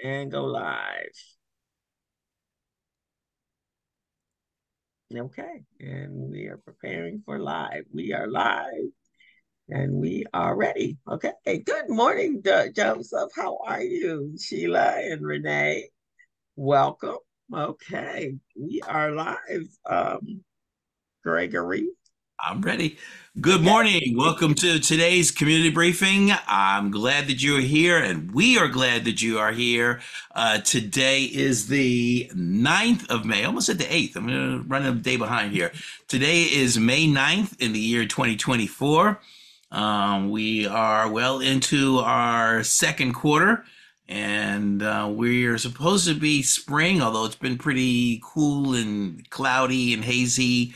and go live. Okay, and we are preparing for live. We are live and we are ready. Okay, good morning, Joseph. How are you? Sheila and Renee, welcome. Okay, we are live. Gregory. I'm ready. Good Okay. morning. Welcome to today's community briefing. I'm glad that you're here, and we are glad that you are here. Today is the 9th of May, almost at the 8th. I'm going to run a day behind here. Today is May 9th in the year 2024. We are well into our second quarter, and we're supposed to be spring, although it's been pretty cool and cloudy and hazy.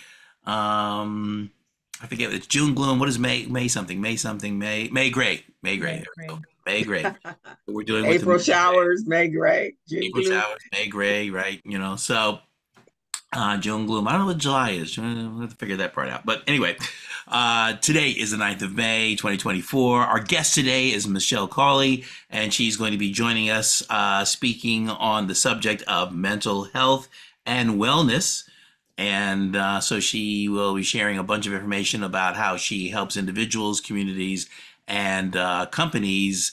I forget, it's June gloom. What is May? May something. May something. May gray. May gray. May There we go. gray. May gray. We're dealing with the April May gray. showers, May gray, June April gloom. showers. May gray. Right. So June gloom. I don't know what July is. We'll have to figure that part out. But anyway, today is the 9th of May, 2024. Our guest today is Michelle Cauley, and she's going to be joining us speaking on the subject of mental health and wellness. And so she will be sharing a bunch of information about how she helps individuals, communities, and companies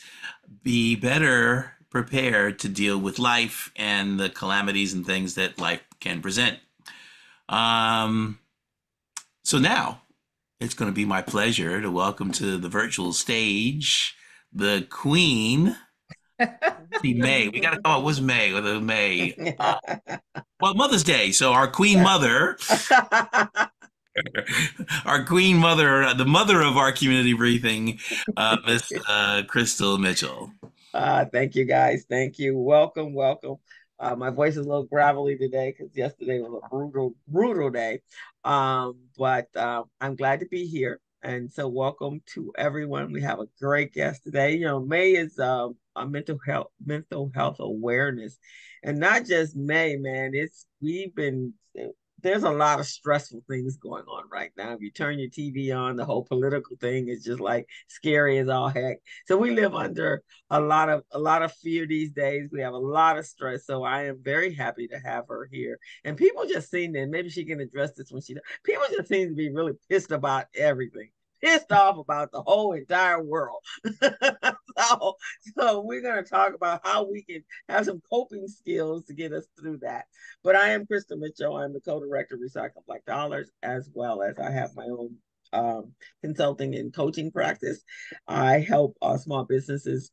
be better prepared to deal with life and the calamities and things that life can present. Um, so now it's going to be my pleasure to welcome to the virtual stage the Queen. See, May. We got to come up with May with a May. Well, Mother's Day. So our Queen Mother, our Queen Mother, the mother of our community briefing, Miss Crystal Mitchell. Thank you guys. Thank you. Welcome, welcome. My voice is a little gravelly today because yesterday was a brutal day. But I'm glad to be here. And so welcome to everyone. We have a great guest today. May is a mental health awareness. And not just May, man. There's a lot of stressful things going on right now. If you turn your TV on, the whole political thing is just like scary as all heck. So we live under a lot of fear these days. We have a lot of stress. So I am very happy to have her here. And people just seem to, and maybe she can address this when she does, people just seem to be really pissed about everything. Pissed off about the whole entire world. so, so we're going to talk about how we can have some coping skills to get us through that. But I am Krista Mitchell. I'm the co-director of Recycle Black Dollars, as well as I have my own consulting and coaching practice. I help small businesses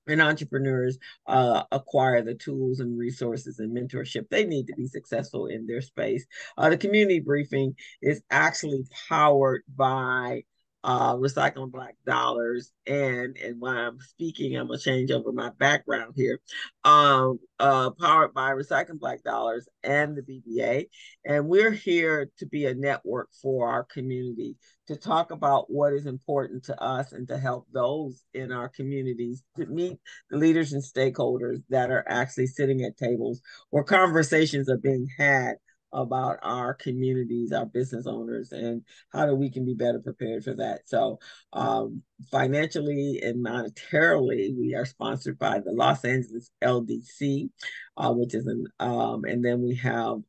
and entrepreneurs acquire the tools and resources and mentorship they need to be successful in their space. The community briefing is actually powered by Recycling Black Dollars. And while I'm speaking, I'm going to change over my background here. Powered by Recycling Black Dollars and the BBA. And we're here to be a network for our community, to talk about what is important to us and to help those in our communities to meet the leaders and stakeholders that are actually sitting at tables where conversations are being had about our communities, our business owners, and how we can be better prepared for that. So financially and monetarily, we are sponsored by the Los Angeles LDC, which is and then we have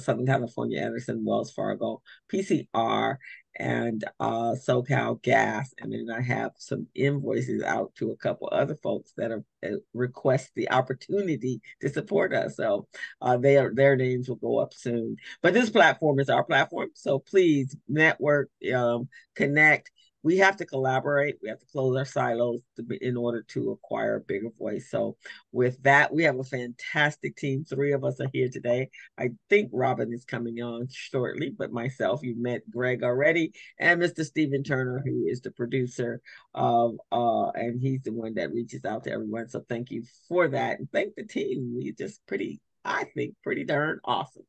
Southern California Edison, Wells Fargo, PCR, and SoCal Gas. And then I have some invoices out to a couple other folks that are request the opportunity to support us. So their names will go up soon. But this platform is our platform. So please network, connect. We have to collaborate. We have to close our silos in order to acquire a bigger voice. So with that, we have a fantastic team. 3 of us are here today. I think Robin is coming on shortly, but myself, you met Greg already, and Mr. Stephen Turner, who is the producer of, and he's the one that reaches out to everyone. So thank you for that, and thank the team. We just I think pretty darn awesome.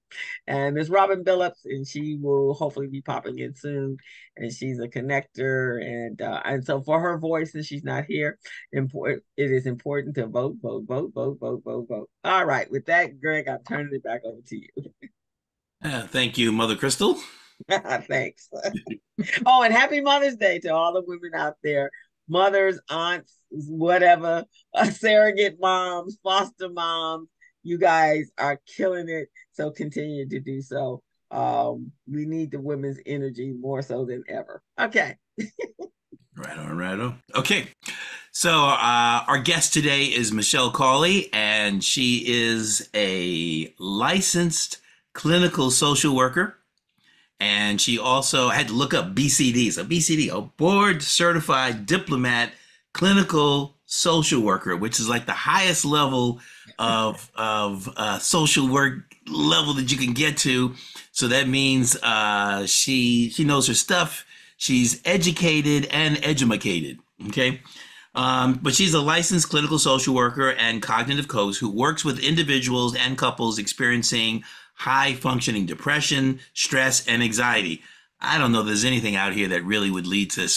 And Miss Robin Phillips, and she will hopefully be popping in soon. And she's a connector, and so for her voice, and she's not here, it is important to vote, vote, vote, vote, vote, vote, vote. All right, with that, Greg, I'm turning it back over to you. Thank you, Mother Crystal. Thanks. Oh, and happy Mother's Day to all the women out there mothers, aunts, whatever, surrogate moms, foster moms. You guys are killing it. So continue to do so. We need the women's energy more so than ever. Okay. Right on, right on. Okay. So our guest today is Michelle Cauley, and she is a licensed clinical social worker. And she also had to look up BCD. So BCD, a board certified diplomat clinical social worker, which is like the highest level of social work level that you can get to. So that means she knows her stuff. She's educated and edumacated. Okay. But she's a licensed clinical social worker and cognitive coach who works with individuals and couples experiencing high functioning depression, stress, and anxiety. I don't know if there's anything out here that really would lead to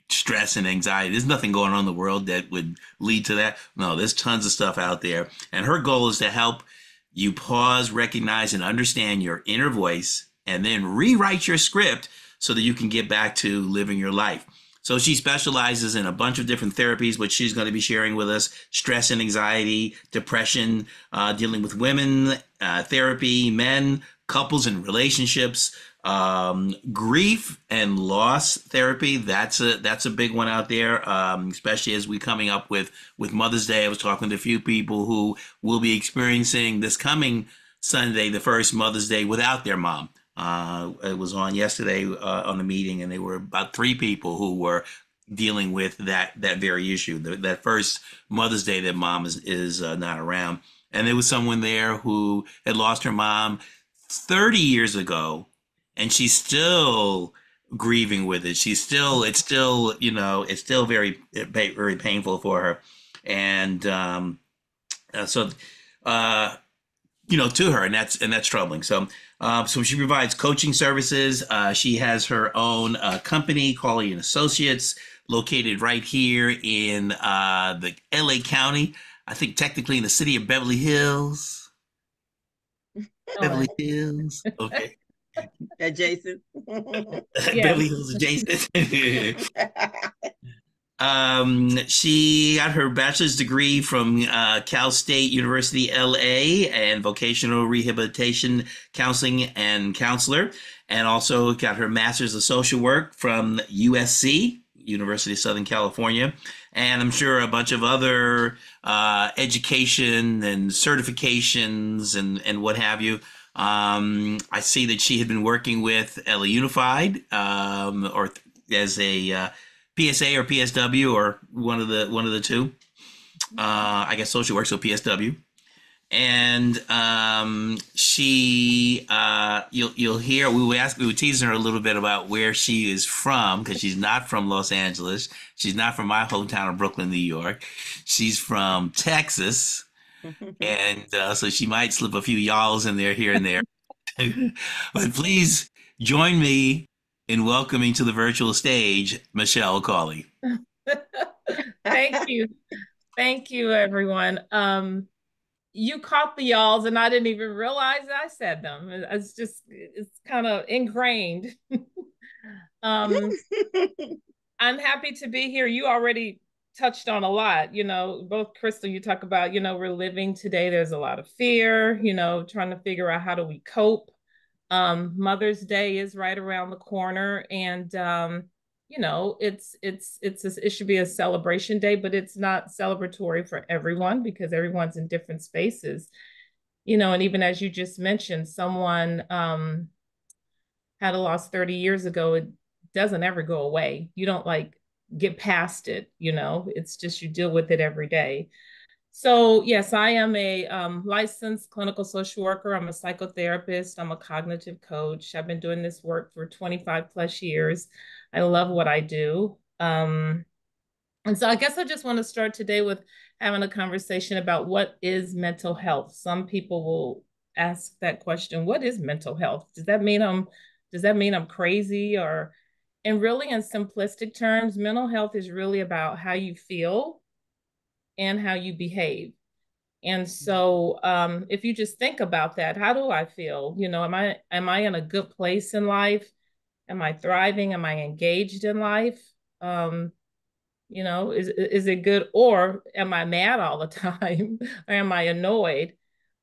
stress and anxiety. There's nothing going on in the world that would lead to that. No, there's tons of stuff out there. And her goal is to help you pause, recognize, and understand your inner voice, and then rewrite your script so that you can get back to living your life. So she specializes in a bunch of different therapies, which she's going to be sharing with us: stress and anxiety, depression, dealing with women, therapy, men, couples and relationships, grief and loss therapy. That's a big one out there, especially as we coming up with Mother's Day. I was talking to a few people who will be experiencing this coming Sunday, the first Mother's Day without their mom. It was on yesterday on the meeting, and there were about 3 people who were dealing with that very issue. That first Mother's Day that mom is not around, and there was someone there who had lost her mom 30 years ago, and she's still grieving with it. It's still it's still very very painful for her, and so. To her, and that's troubling. So she provides coaching services. She has her own company, Cauley Associates, located right here in the LA County. I think technically in the city of Beverly Hills. Beverly Hills. Okay. Adjacent. Beverly Hills adjacent. She got her bachelor's degree from Cal State University, LA, and vocational rehabilitation counseling and counselor, and also got her master's of social work from USC, University of Southern California, and I'm sure a bunch of other education and certifications and what have you. I see that she had been working with LA Unified, or as a PSA or PSW, or one of the two. I guess social work, so PSW. And she, you'll hear, we were teasing her a little bit about where she is from, because she's not from Los Angeles. She's not from my hometown of Brooklyn, New York. She's from Texas. And so she might slip a few y'alls in there here and there. But please join me in welcoming to the virtual stage, Michelle Cauley. Thank you. Thank you, everyone. You caught the y'alls, and I didn't even realize I said them. It's kind of ingrained. I'm happy to be here. You already touched on a lot, both Crystal, you talk about, we're living today. There's a lot of fear, trying to figure out how do we cope. Mother's Day is right around the corner, and it should be a celebration day, but it's not celebratory for everyone because everyone's in different spaces. And even as you just mentioned, someone had a loss 30 years ago. It doesn't ever go away. You don't get past it. It's just you deal with it every day. So yes, I am a licensed clinical social worker. I'm a psychotherapist. I'm a cognitive coach. I've been doing this work for 25 plus years. I love what I do. And so I guess I just want to start today with having a conversation about what is mental health. Some people will ask that question, what is mental health? Does that mean I'm crazy? And really in simplistic terms, mental health is really about how you feel and how you behave. And so if you just think about that, how do I feel? Am I in a good place in life? Am I thriving? Am I engaged in life? Is it good, or am I mad all the time? Or am I annoyed?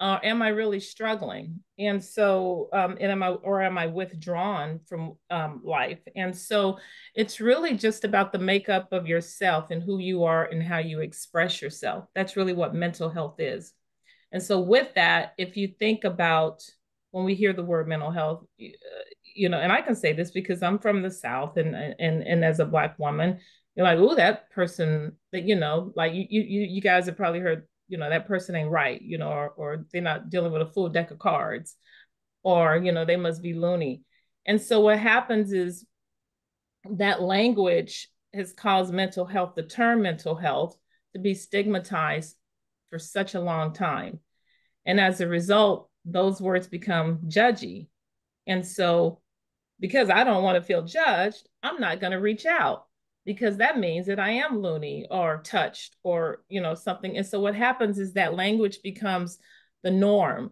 Am I really struggling? And so, and am I withdrawn from life? And so, it's really just about the makeup of yourself and who you are and how you express yourself. That's really what mental health is. And so, with that, if you think about when we hear the word mental health, and I can say this because I'm from the South, and as a Black woman, you're like, oh, that person that like you guys have probably heard, that person ain't right, or they're not dealing with a full deck of cards, or they must be loony. And so what happens is that language has caused mental health, the term mental health, to be stigmatized for such a long time. And as a result, those words become judgy. And so, because I don't want to feel judged, I'm not going to reach out, because that means that I am loony or touched or, something. And so what happens is that language becomes the norm.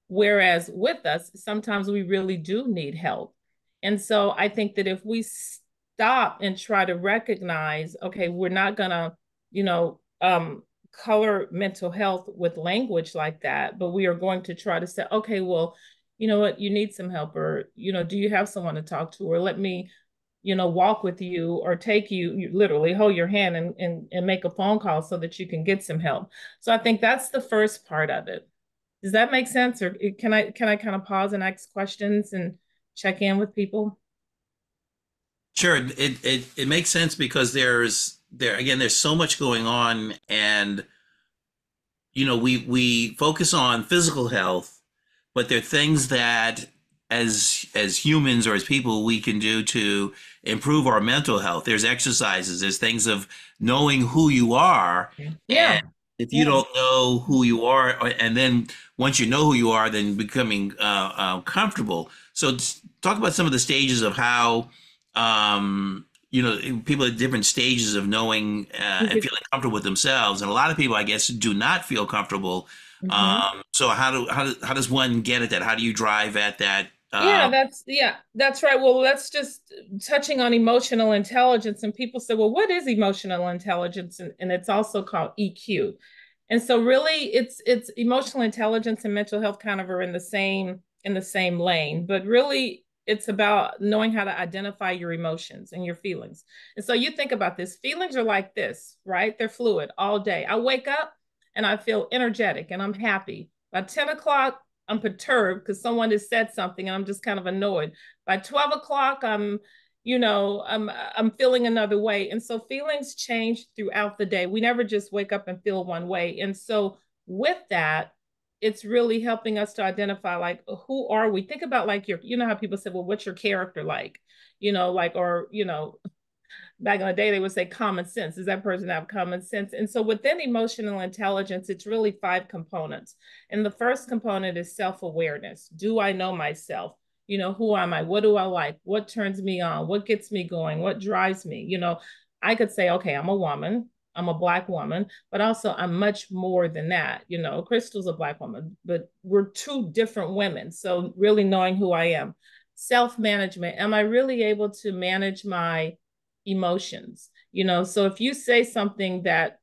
Whereas with us, sometimes we really do need help. And so I think that if we stop and try to recognize, okay, we're not going to, color mental health with language like that, but we are going to try to say, okay, well, you know what, you need some help, or, do you have someone to talk to, or let me, walk with you, or take you literally hold your hand and make a phone call so that you can get some help. So I think that's the first part of it. Does that make sense? Or can I kind of pause and ask questions and check in with people? Sure, it makes sense because there's so much going on, and we focus on physical health, but there are things that as humans or as people we can do to improve our mental health. There's exercises, there's things of knowing who you are. And Yeah. if you Yeah. don't know who you are, and then once you know who you are, then becoming comfortable. So talk about some of the stages of how people at different stages of knowing and feeling comfortable with themselves. And a lot of people, I guess, do not feel comfortable. Mhm. So how does one get at that? How do you drive at that? Yeah, that's right. Well, that's just touching on emotional intelligence. And people say, well, what is emotional intelligence? And it's also called EQ. And so really it's emotional intelligence and mental health kind of are in the same lane, but really it's about knowing how to identify your emotions and your feelings. And so you think about this, feelings are like this, right? They're fluid all day. I wake up and I feel energetic and I'm happy. By 10 o'clock, I'm perturbed because someone has said something and I'm just kind of annoyed. By 12 o'clock, I'm feeling another way. And so feelings change throughout the day. We never just wake up and feel one way. And so with that, it's really helping us to identify, like, who are we? Think about, like, how people say, well, what's your character like? Like, or, back in the day, they would say common sense. Does that person have common sense? And so within emotional intelligence, it's really 5 components. And the first component is self-awareness. Do I know myself? Who am I? What do I like? What turns me on? What gets me going? What drives me? I could say, okay, I'm a woman. I'm a Black woman, but also I'm much more than that. Crystal's a Black woman, but we're 2 different women. So really knowing who I am. Self-management. Am I really able to manage my emotions? So if you say something that,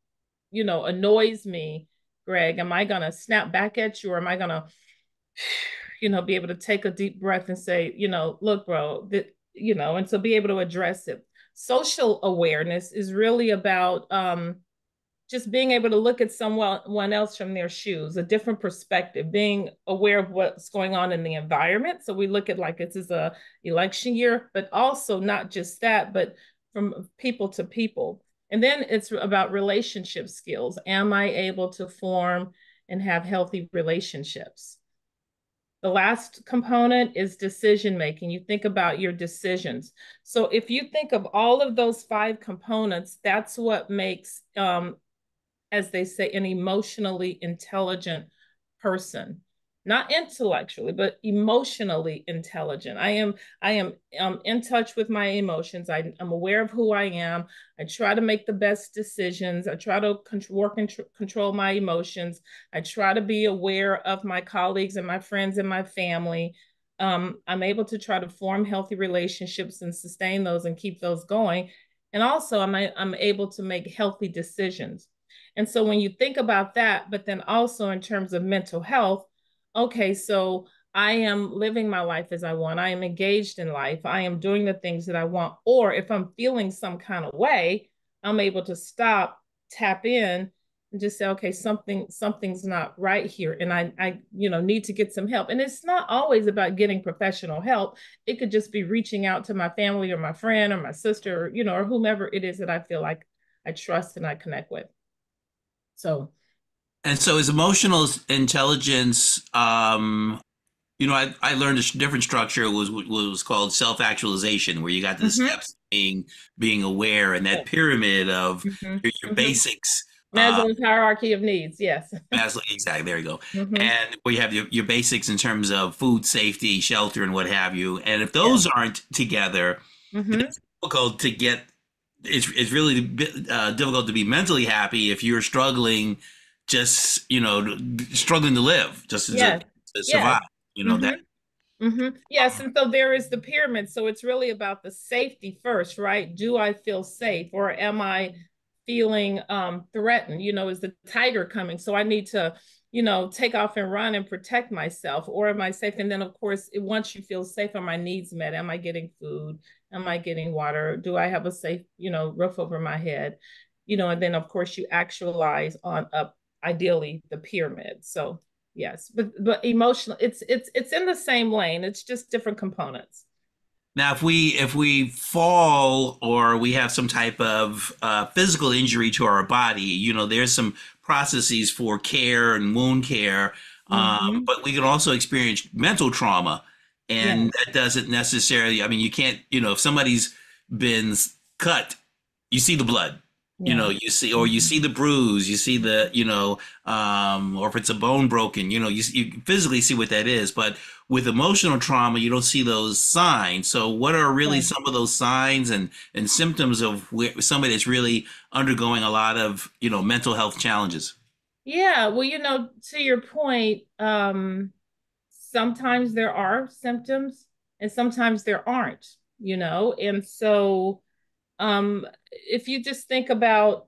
annoys me, Greg, am I going to snap back at you, or am I going to, be able to take a deep breath and say, look, bro, and so be able to address it. Social awareness is really about just being able to look at someone else from their shoes, a different perspective, being aware of what's going on in the environment. So we look at, like, this is a election year, but also not just that, but from people to people. And then it's about relationship skills. Am I able to form and have healthy relationships? The last component is decision making. You think about your decisions. So if you think of all of those 5 components, that's what makes, as they say, an emotionally intelligent person. Not intellectually, but emotionally intelligent. I am in touch with my emotions. I'm aware of who I am. I try to make the best decisions. I try to work and control my emotions. I try to be aware of my colleagues and my friends and my family. I'm able to try to form healthy relationships and sustain those and keep those going. And also I'm able to make healthy decisions. And so when you think about that, but then also in terms of mental health, okay, so I am living my life as I want. I am engaged in life. I am doing the things that I want. Or if I'm feeling some kind of way, I'm able to stop, tap in, and just say, okay, something's not right here, and I need to get some help. And it's not always about getting professional help. It could just be reaching out to my family or my friend or my sister, or whomever it is that I feel like I trust and I connect with. So, And so is emotional intelligence, I learned a different structure was called self-actualization, where you got the mm-hmm. steps being aware, and that pyramid of Mm-hmm. your Mm-hmm. basics. Maslow's hierarchy of needs. Yes. Maslow, exactly. There you go. Mm-hmm. And where you have your basics in terms of food, safety, shelter, and what have you. And if Yes. those aren't together, Mm-hmm. it's difficult to get. It's really difficult to be mentally happy if you're struggling, just struggling to live, just Yes. to Yes. survive. Mm-hmm. That. Mm-hmm. Yes, and so there is the pyramid. So it's really about the safety first, right? Do I feel safe, or am I feeling threatened? Is the tiger coming? So I need to, take off and run and protect myself, or am I safe? And then, of course, once you feel safe, are my needs met? Am I getting food? Am I getting water? Do I have a safe, roof over my head? And then, of course, you actualize on up, ideally, the pyramid. So yes, but emotional, it's in the same lane. It's just different components. Now, if we fall or we have some type of physical injury to our body, there's some processes for care and wound care, Mm-hmm. but we can also experience mental trauma, and Yes. that doesn't necessarily. I mean, you can't. If somebody's been cut, you see the blood. Yeah. You see the bruise, you see the, or if it's a bone broken, you physically see what that is. But with emotional trauma, you don't see those signs. So what are really Yeah. some of those signs and symptoms of somebody that's really undergoing a lot of, mental health challenges? Yeah. Well, to your point, sometimes there are symptoms and sometimes there aren't, and so if you just think about,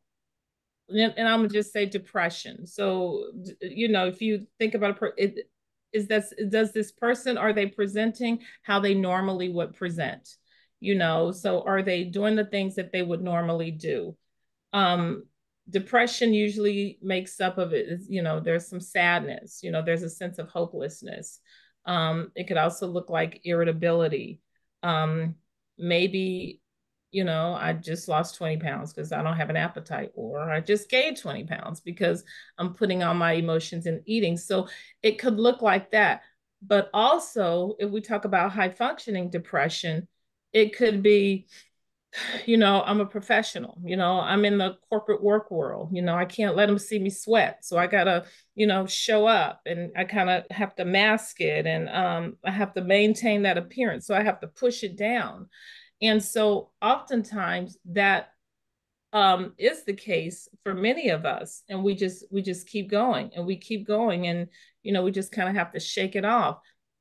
and I'm gonna just say depression. So, if you think about it, does this person, are they presenting how they normally would present? So are they doing the things that they would normally do? Um, Depression usually makes up of it is, there's some sadness, there's a sense of hopelessness. It could also look like irritability. Maybe, I just lost 20 pounds because I don't have an appetite, or I just gained 20 pounds because I'm putting all my emotions in eating. So it could look like that. But also, if we talk about high functioning depression, it could be, I'm a professional, I'm in the corporate work world, I can't let them see me sweat. So I gotta, show up, and I kind of have to mask it, and I have to maintain that appearance. So I have to push it down. And so oftentimes that is the case for many of us, and we just keep going and we keep going, and we just kind of have to shake it off.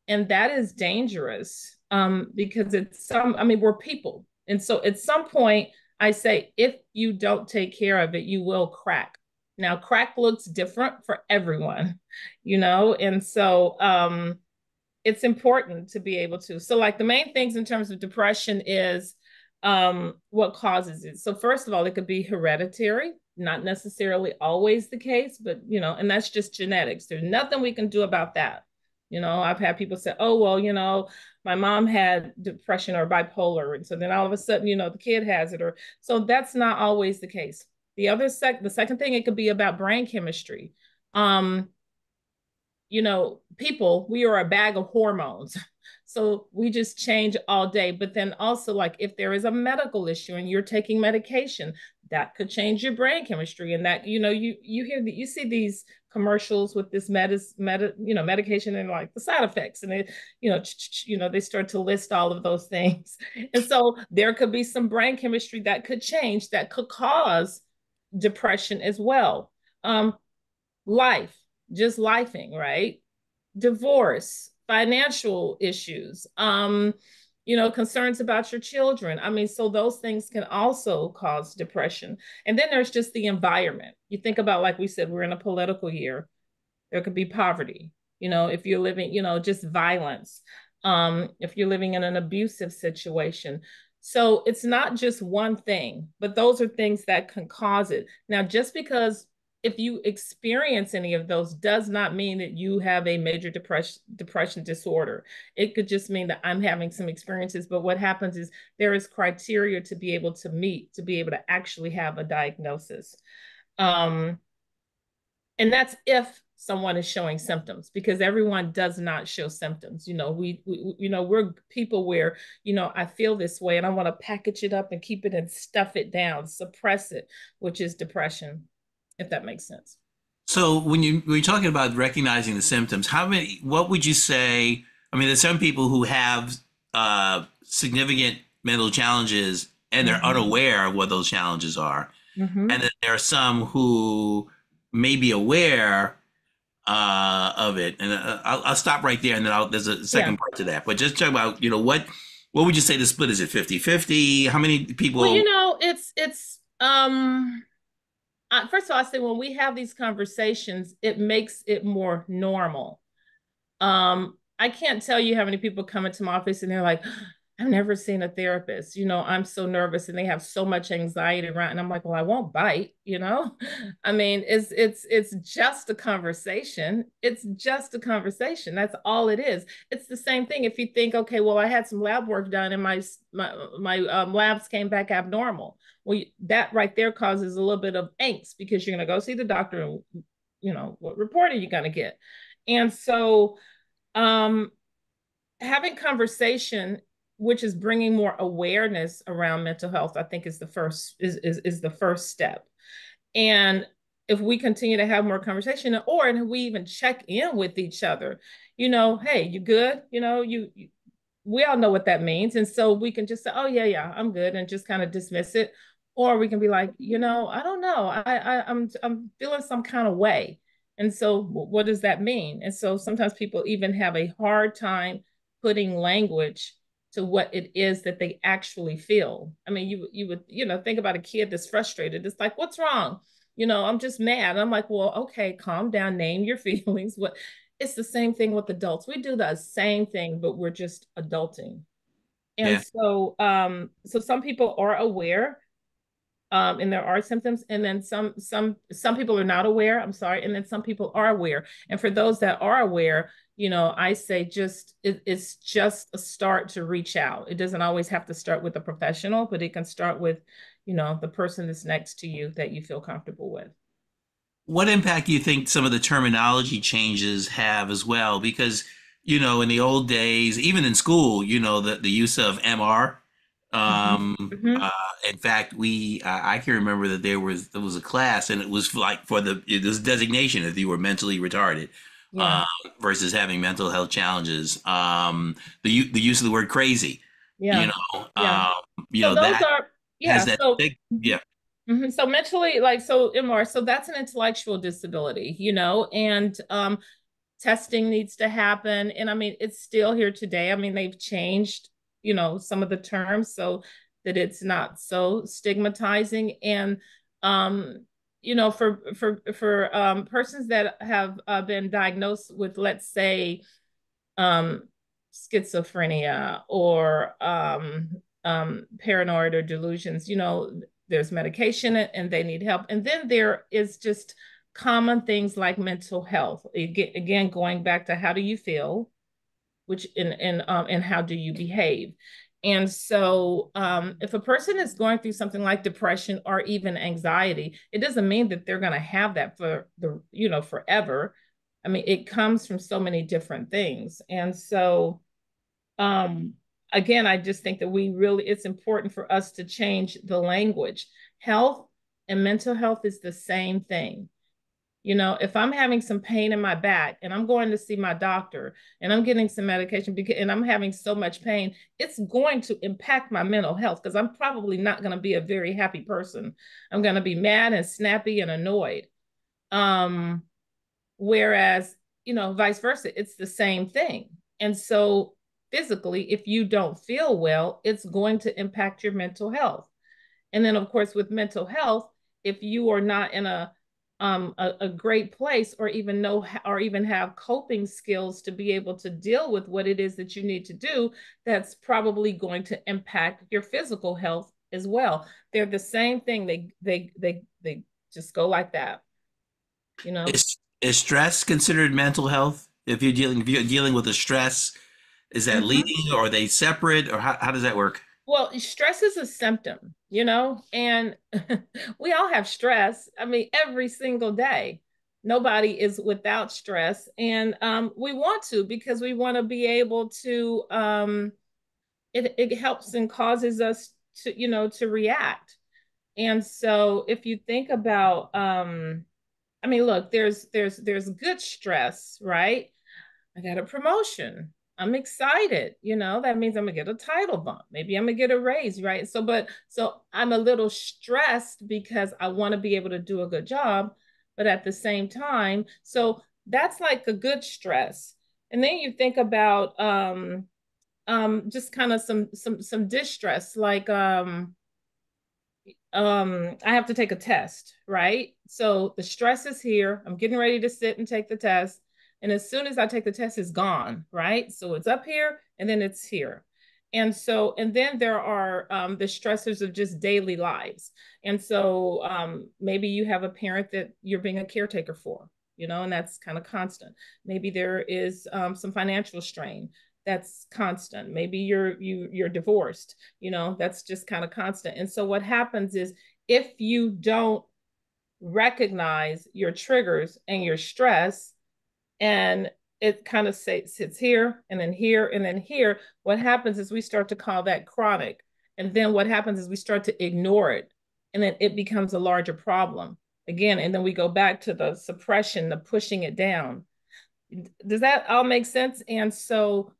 And that is dangerous, because we're people, and so at some point I say, if you don't take care of it, you will crack. Now crack looks different for everyone, and so it's important to be able to. So, like, the main things in terms of depression is what causes it. So, first of all, it could be hereditary, not necessarily always the case, but and that's just genetics. There's nothing we can do about that. I've had people say, "Oh, well, my mom had depression or bipolar," and so then all of a sudden, the kid has it, or so that's not always the case. The second thing, it could be about brain chemistry. Um, people, we are a bag of hormones. So we just change all day. But then also, like, if there is a medical issue and you're taking medication, that could change your brain chemistry. And that, you see these commercials with this medication, and like the side effects, and they start to list all of those things. And so there could be some brain chemistry that could change, that could cause depression as well. Life, just lifing, right? Divorce, financial issues, concerns about your children. I mean, so those things can also cause depression. And then there's just the environment. You think about, like we said, we're in a political year. There could be poverty, if you're living, just violence, if you're living in an abusive situation. So it's not just one thing, but those are things that can cause it. Now, just because if you experience any of those does not mean that you have a major depression disorder. It could just mean that I'm having some experiences, but what happens is there is criteria to be able to meet, to be able to actually have a diagnosis. Um, and that's if someone is showing symptoms, because everyone does not show symptoms. We're people where, I feel this way and I want to package it up and keep it and stuff it down, suppress it, which is depression, if that makes sense. So when you're talking about recognizing the symptoms, what would you say? I mean, there's some people who have significant mental challenges and they're unaware of what those challenges are. And then there are some who may be aware of it. And I'll stop right there, and then there's a second part to that. But just talk about, what would you say the split is? It 50-50? How many people? Well, it's first of all, I say when we have these conversations, it makes it more normal. I can't tell you how many people come into my office and they're like, I've never seen a therapist. I'm so nervous, and they have so much anxiety around. And I'm like, well, I won't bite, I mean, it's just a conversation. It's just a conversation. That's all it is. It's the same thing. If you think, okay, well, I had some lab work done and my labs came back abnormal. Well, that right there causes a little bit of angst, because you're going to go see the doctor and, what report are you going to get? And so, having conversation, which is bringing more awareness around mental health, I think is the first step. And if we continue to have more conversation, or and we even check in with each other, hey, you good? We all know what that means. And so we can just say, oh yeah, I'm good, and just kind of dismiss it. Or we can be like, I don't know. I'm feeling some kind of way. And so what does that mean? And so sometimes people even have a hard time putting language to what it is that they actually feel. I mean, you would, think about a kid that's frustrated. It's like, what's wrong? I'm just mad. I'm like, well, okay, calm down, name your feelings. It's the same thing with adults. We do the same thing, but we're just adulting. And so some people are aware, and there are symptoms, and then some people are not aware. I'm sorry, and then some people are aware. And for those that are aware, I say it's just a start to reach out. It doesn't always have to start with a professional, but it can start with, the person that's next to you that you feel comfortable with. What impact do you think some of the terminology changes have as well? Because, in the old days, even in school, the use of MR. In fact, I can remember that there was a class, and it was like this designation if you were mentally retarded, versus having mental health challenges. The use of the word crazy, so those that are has that thing, So mentally, MR, so that's an intellectual disability, and testing needs to happen. And I mean, it's still here today. I mean, they've changed, some of the terms so that it's not so stigmatizing. And, for persons that have been diagnosed with, let's say, schizophrenia or paranoid or delusions, there's medication and they need help. And then there is just common things like mental health. Again, going back to how do you feel, which and how do you behave. And so if a person is going through something like depression or even anxiety, it doesn't mean that they're going to have that for forever. I mean, it comes from so many different things. And so again, I just think that it's important for us to change the language. Health and mental health is the same thing. If I'm having some pain in my back and I'm going to see my doctor and I'm getting some medication and I'm having so much pain, it's going to impact my mental health, because I'm probably not going to be a very happy person. I'm going to be mad and snappy and annoyed. Whereas, vice versa, it's the same thing. And so physically, if you don't feel well, it's going to impact your mental health. And then, of course, with mental health, if you are not in a great place, or even know, or even have coping skills to be able to deal with what it is that you need to do, that's probably going to impact your physical health as well. They're the same thing. They just go like that, you know. Is stress considered mental health? If you're dealing with a stress, is that Mhm. leading, or are they separate, or how does that work? Well, stress is a symptom, you know, and we all have stress. I mean, every single day. Nobody is without stress. And we want to, because we want to be able to, it helps and causes us to, you know, to react. And so if you think about, I mean, look, there's good stress, right? I got a promotion. I'm excited. You know, that means I'm gonna get a title bump. Maybe I'm gonna get a raise, right? So I'm a little stressed because I want to be able to do a good job, but at the same time, so that's like a good stress. And then you think about just kind of some distress, like I have to take a test, right? So the stress is here. I'm getting ready to sit and take the test. And as soon as I take the test, it's gone, right? So it's up here and then it's here. And so, and then there are the stressors of just daily lives. And so maybe you have a parent that you're being a caretaker for, you know, and that's kind of constant. Maybe there is some financial strain that's constant. Maybe you're divorced, you know, that's just kind of constant. And so what happens is, if you don't recognize your triggers and your stress, and it kind of sits here and then here and then here, what happens is we start to call that chronic. And then what happens is we start to ignore it, and then it becomes a larger problem again. And then we go back to the suppression, the pushing it down. Does that all make sense? And so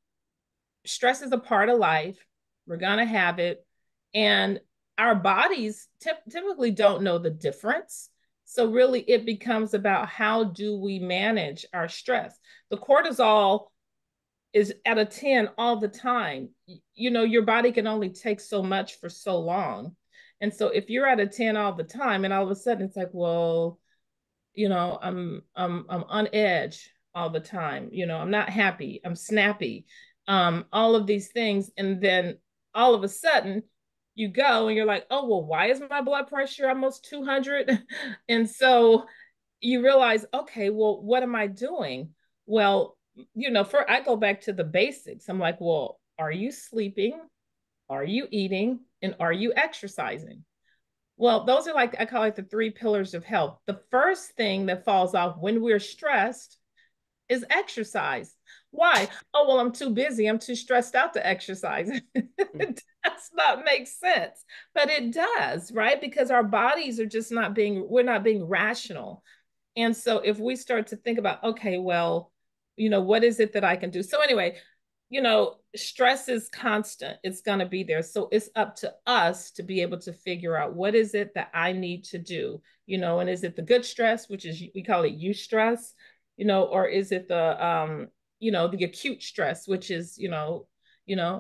stress is a part of life. We're going to have it. And our bodies typically don't know the difference. So really it becomes about, how do we manage our stress? The cortisol is at a 10 all the time. You know, your body can only take so much for so long. And so if you're at a 10 all the time, and all of a sudden it's like, well, you know, I'm on edge all the time. You know, I'm not happy. I'm snappy. All of these things, and then all of a sudden, you go and you're like, oh well, why is my blood pressure almost 200? And so you realize, okay, well, what am I doing? Well, you know, I go back to the basics. I'm like, well, are you sleeping? Are you eating? And are you exercising? Well, those are, like, I call it the three pillars of health. The first thing that falls off when we're stressed is exercise. Why? Oh, well, I'm too busy. I'm too stressed out to exercise. It does not make sense, but it does, right? Because our bodies are just not being, we're not being rational. And so if we start to think about, okay, well, you know, what is it that I can do? So anyway, you know, stress is constant. It's going to be there. So it's up to us to be able to figure out, what is it that I need to do, you know, and is it the good stress, which is, we call it eustress, you know, or is it the, you know, the acute stress, which is, you know,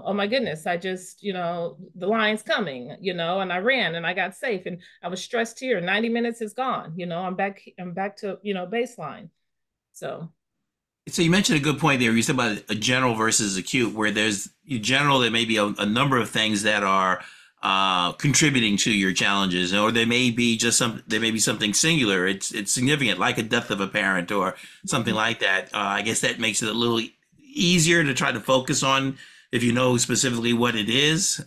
oh my goodness, I just, you know, the lion's coming, you know, and I ran and I got safe and I was stressed here. 90 minutes is gone, you know, I'm back to, you know, baseline. So So you mentioned a good point there. You said about a general versus acute, where there's general, there may be a number of things that are contributing to your challenges, or there may be there may be something singular. It's significant, like a death of a parent or something like that. I guess that makes it a little easier to try to focus on if you know specifically what it is,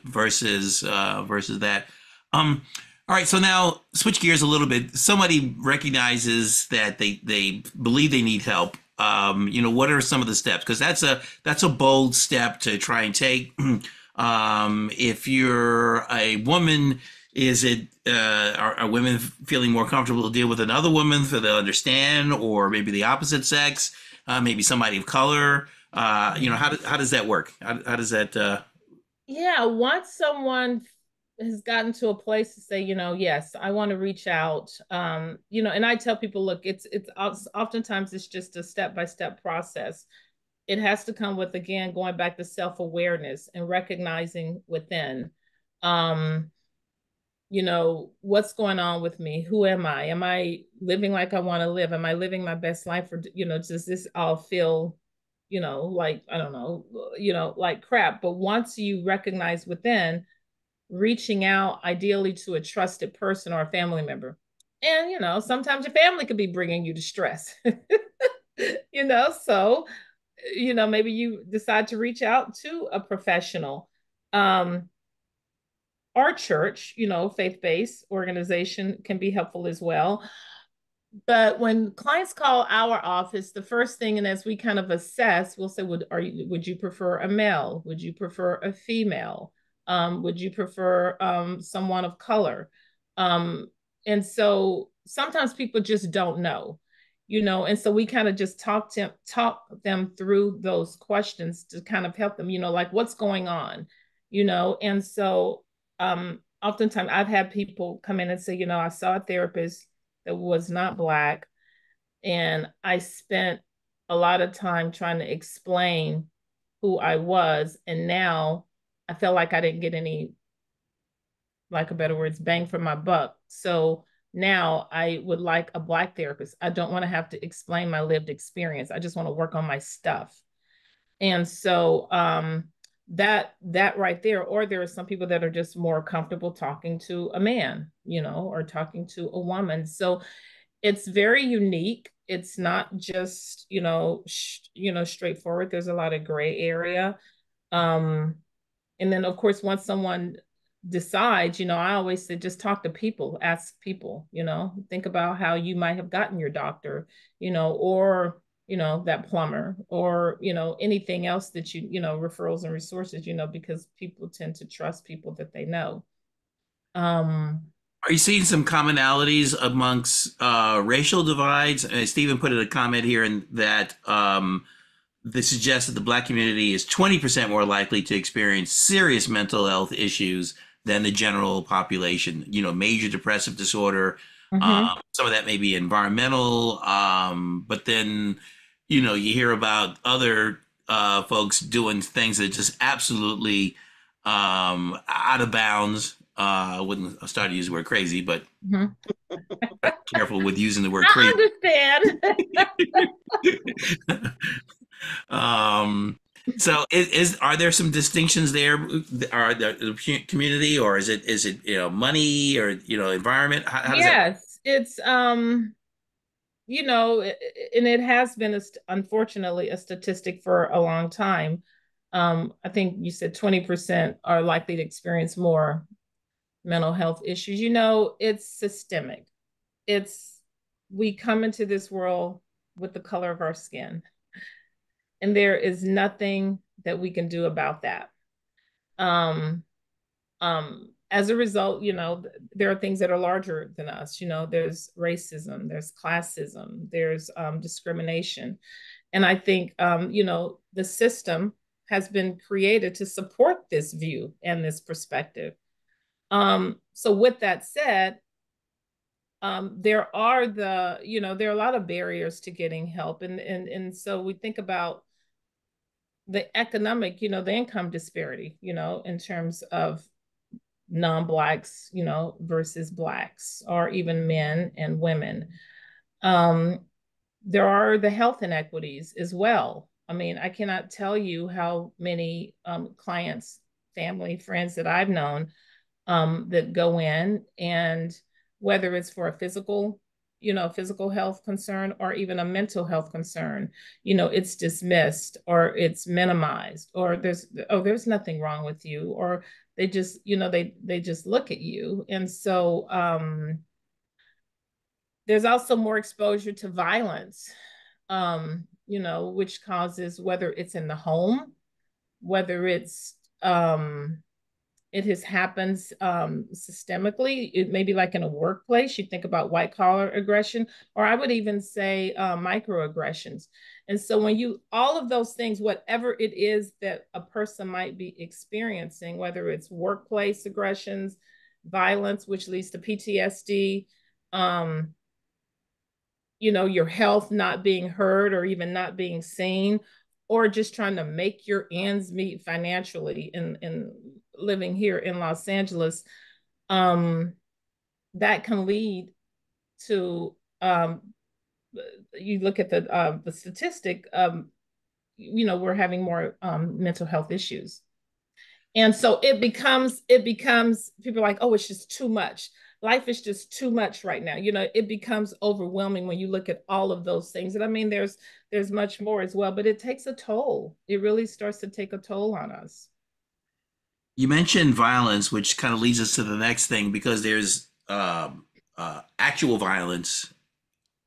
versus that. All right, so now switch gears a little bit. Somebody recognizes that they believe they need help. You know, what are some of the steps? Because that's a bold step to try and take. If you're a woman, is it are women feeling more comfortable to deal with another woman so they'll understand, or maybe the opposite sex, maybe somebody of color? You know, how does that work? How does that? yeah, once someone has gotten to a place to say, you know, yes, I want to reach out, you know, and I tell people, look, it's oftentimes it's just a step-by-step process. it has to come with, again, going back to self-awareness and recognizing within, um, what's going on with me? Who am I? Am I living like I want to live? Am I living my best life? Or, does this all feel, like, I don't know, like crap? But once you recognize within, reaching out ideally to a trusted person or a family member. And, sometimes your family could be bringing you distress, so, maybe you decide to reach out to a professional. Our church, faith-based organization can be helpful as well. But when clients call our office, the first thing, and as we kind of assess, we'll say, would you prefer a male? Would you prefer a female? Would you prefer someone of color? And so sometimes people just don't know, and so we kind of just talk them through those questions to kind of help them, like what's going on, and so oftentimes I've had people come in and say, I saw a therapist that was not Black, and I spent a lot of time trying to explain who I was, and now I felt like I didn't get any, like a better words, bang for my buck. So now I would like a Black therapist. I don't want to have to explain my lived experience. I just want to work on my stuff. And so that right there, or there are some people that are just more comfortable talking to a man, or talking to a woman. So it's very unique. It's not just, straightforward. There's a lot of gray area. Um, and then of course, once someone decides, I always say, just talk to people, ask people, think about how you might have gotten your doctor, or, that plumber, or, anything else that referrals and resources, because people tend to trust people that they know. Are you seeing some commonalities amongst racial divides? Stephen put in a comment here in that this suggests that the Black community is 20% more likely to experience serious mental health issues than the general population. Major depressive disorder. Some of that may be environmental, but then, you hear about other folks doing things that just absolutely out of bounds. I wouldn't start to use the word crazy, but careful with using the word crazy. I understand. So are there some distinctions there? Are the community, or is it money, or environment? How does that work? Yes, it's and it has been unfortunately a statistic for a long time. I think you said 20% are likely to experience more mental health issues. It's systemic. We come into this world with the color of our skin, and there is nothing that we can do about that. As a result, there are things that are larger than us. There's racism, there's classism, there's discrimination. And I think, the system has been created to support this view and this perspective. So with that said, there are there are a lot of barriers to getting help. And so we think about the economic, the income disparity, in terms of non-Blacks, versus Blacks, or even men and women. There are the health inequities as well. I mean, I cannot tell you how many clients, family, friends that I've known that go in, and whether it's for a physical health concern or even a mental health concern, it's dismissed or it's minimized, or there's nothing wrong with you, or they just, they just look at you. And so there's also more exposure to violence, which causes, whether it's in the home, whether it's it has happened systemically. It may be like in a workplace. You think about white collar aggression, or I would even say microaggressions. And so when all of those things, whatever it is that a person might be experiencing, whether it's workplace aggressions, violence, which leads to PTSD, your health not being heard or even not being seen, or just trying to make your ends meet financially in living here in Los Angeles, that can lead to you look at the statistic, we're having more mental health issues. And so it becomes people are like, oh, it's just too much. Life is just too much right now. It becomes overwhelming when you look at all of those things. And I mean, there's much more as well, but it takes a toll. It really starts to take a toll on us. You mentioned violence, which kind of leads us to the next thing, because there's actual violence,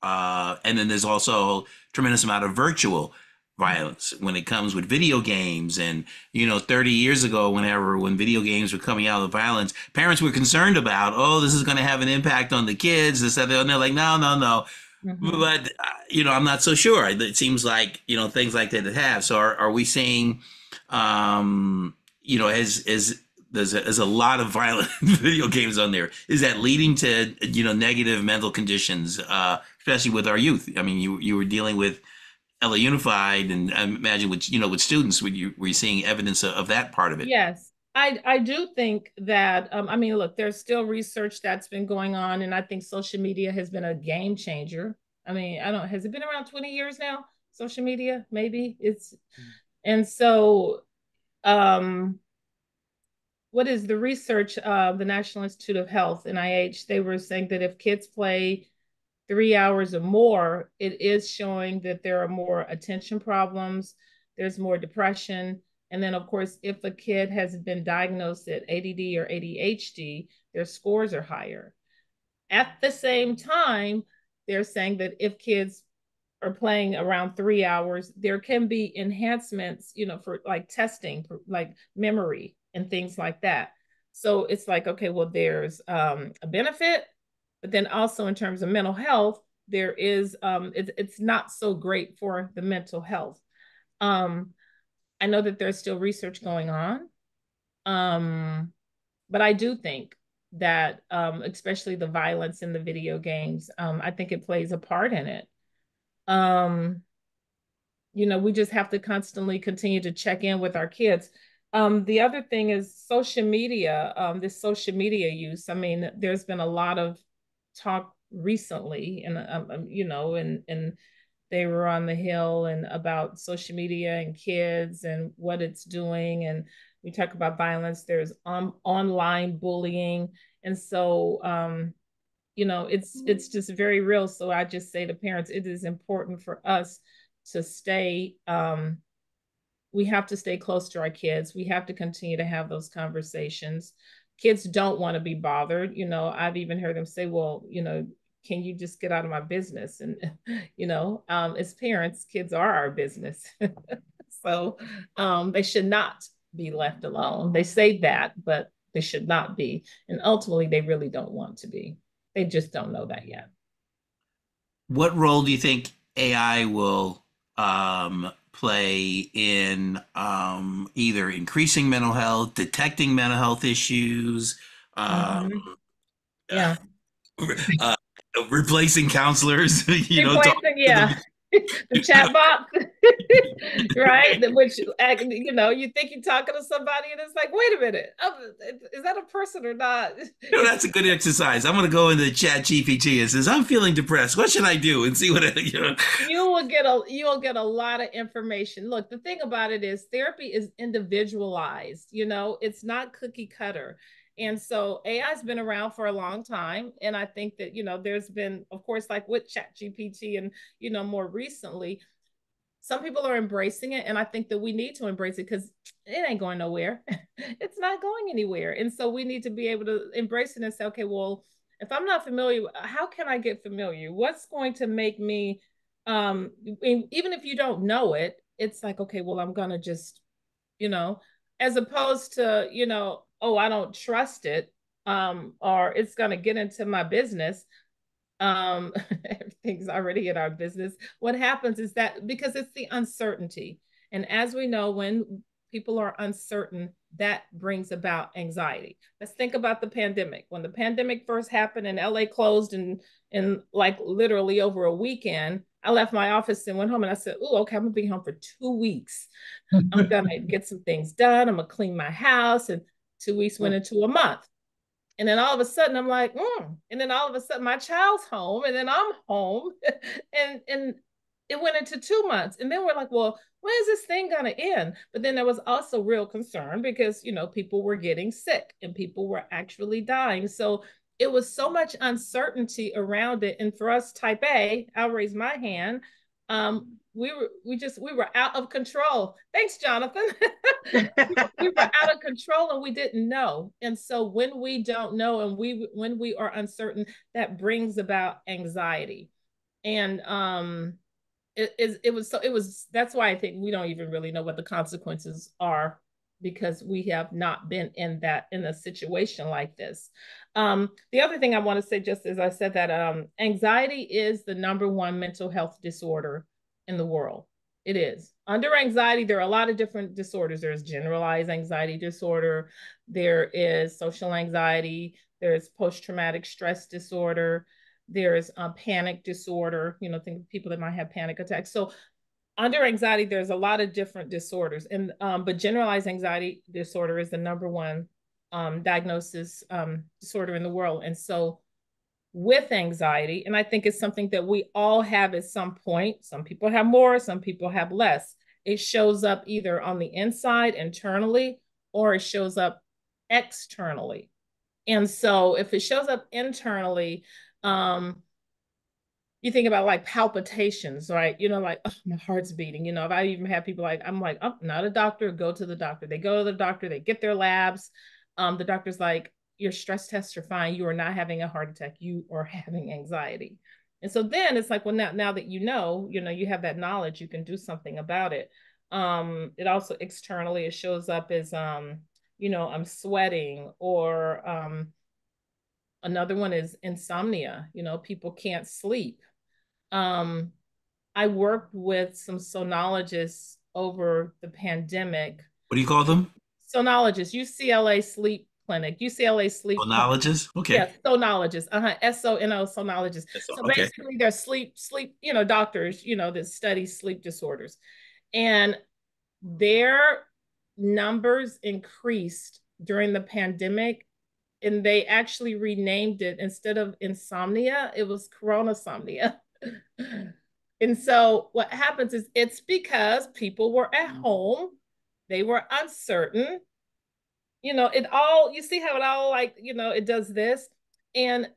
and then there's also a tremendous amount of virtual violence when it comes with video games. And 30 years ago, when video games were coming out, of violence, parents were concerned about, oh, this is going to have an impact on the kids, and they're like, no. Mm-hmm. But I'm not so sure. It seems like things like that have. So are we saying there's a lot of violent video games on there? Is that leading to negative mental conditions, especially with our youth? I mean, you were dealing with LA Unified, and I imagine with students, were you seeing evidence of that part of it? Yes, I do think that. I mean, look, there's still research that's been going on, and I think social media has been a game changer. I mean, has it been around 20 years now? Social media, maybe and so. What is the research of the National Institute of Health, NIH? They were saying that if kids play 3 hours or more, it is showing that there are more attention problems, there's more depression. And then, of course, if a kid has been diagnosed at ADD or ADHD, their scores are higher. At the same time, they're saying that if kids are playing around 3 hours, there can be enhancements, for like testing, for like memory and things like that. So it's like, okay, well, there's a benefit, but then also in terms of mental health, there is, it's not so great for the mental health. I know that there's still research going on, but I do think that, especially the violence in the video games, I think it plays a part in it. We just have to constantly continue to check in with our kids. The other thing is social media, this social media use. I mean, there's been a lot of talk recently, and and they were on the Hill and about social media and kids and what it's doing. And we talk about violence. There's online bullying, and so it's just very real. So I just say to parents, it is important for us to stay. We have to stay close to our kids. We have to continue to have those conversations. Kids don't want to be bothered. I've even heard them say, well, can you just get out of my business? And, as parents, kids are our business. So they should not be left alone. They say that, but they should not be. And ultimately, they really don't want to be. They just don't know that yet. What role do you think AI will play in either increasing mental health, detecting mental health issues, yeah, replacing counselors? Yeah. The chat box, right? Which, you think you're talking to somebody and it's like, wait a minute, is that a person or not? That's a good exercise. I'm going to go into Chat GPT and says, I'm feeling depressed. What should I do? And see what, You will get a lot of information. Look, the thing about it is therapy is individualized. It's not cookie cutter. And so AI has been around for a long time. And I think that, there's been, of course, like with ChatGPT and, more recently, some people are embracing it. And I think that we need to embrace it because it ain't going nowhere. It's not going anywhere. And so we need to be able to embrace it and say, okay, well, if I'm not familiar, how can I get familiar? What's going to make me, even if you don't know it, it's like, okay, well, I'm going to just, as opposed to, oh, I don't trust it, or it's going to get into my business. Everything's already in our business. What happens is that because it's the uncertainty. And as we know, when people are uncertain, that brings about anxiety. Let's think about the pandemic. When the pandemic first happened and LA closed in like literally over a weekend, I left my office and went home and I said, oh, okay, I'm gonna be home for 2 weeks. I'm gonna get some things done. I'm gonna clean my house. And 2 weeks went into a month. And then all of a sudden I'm like, and then all of a sudden my child's home and then I'm home. and it went into 2 months. And then we're like, well, when is this thing gonna end? But then there was also real concern because, people were getting sick and people were actually dying. So it was so much uncertainty around it. And for us, type A, I'll raise my hand. We were out of control. Thanks, Jonathan. We were out of control and we didn't know. And so when we don't know and when we are uncertain, that brings about anxiety. And that's why I think we don't even really know what the consequences are, because we have not been in a situation like this. The other thing I want to say, just as I said, that anxiety is the #1 mental health disorder in the world. It is. Under anxiety, there are a lot of different disorders. There's generalized anxiety disorder. There is social anxiety. There's post-traumatic stress disorder. There's panic disorder. Think of people that might have panic attacks. So under anxiety, there's a lot of different disorders, and but generalized anxiety disorder is the #1 diagnosis disorder in the world. And so with anxiety, and I think it's something that we all have at some point. Some people have more, some people have less. It shows up either on the inside, internally, or it shows up externally. And so if it shows up internally, you think about like palpitations, right? Like, oh, my heart's beating. If I even have people like, I'm like, oh, not a doctor, go to the doctor. They go to the doctor, they get their labs. The doctor's like, your stress tests are fine. You are not having a heart attack. You are having anxiety. And so then it's like, well, now that you have that knowledge, you can do something about it. It also externally, it shows up as, I'm sweating, or another one is insomnia. People can't sleep. I worked with some sonologists over the pandemic. What do you call them? Sonologists, UCLA Sleep Clinic, UCLA Sleep Clinic. Phonologists? Okay. Yes, sonologists. SONO, sonologists. So Okay. basically they're sleep, doctors, that study sleep disorders. And their numbers increased during the pandemic, and they actually renamed it. Instead of insomnia, it was coronasomnia. And so what happens is, it's because people were at home, they were uncertain. You see how it all, like, it does this, and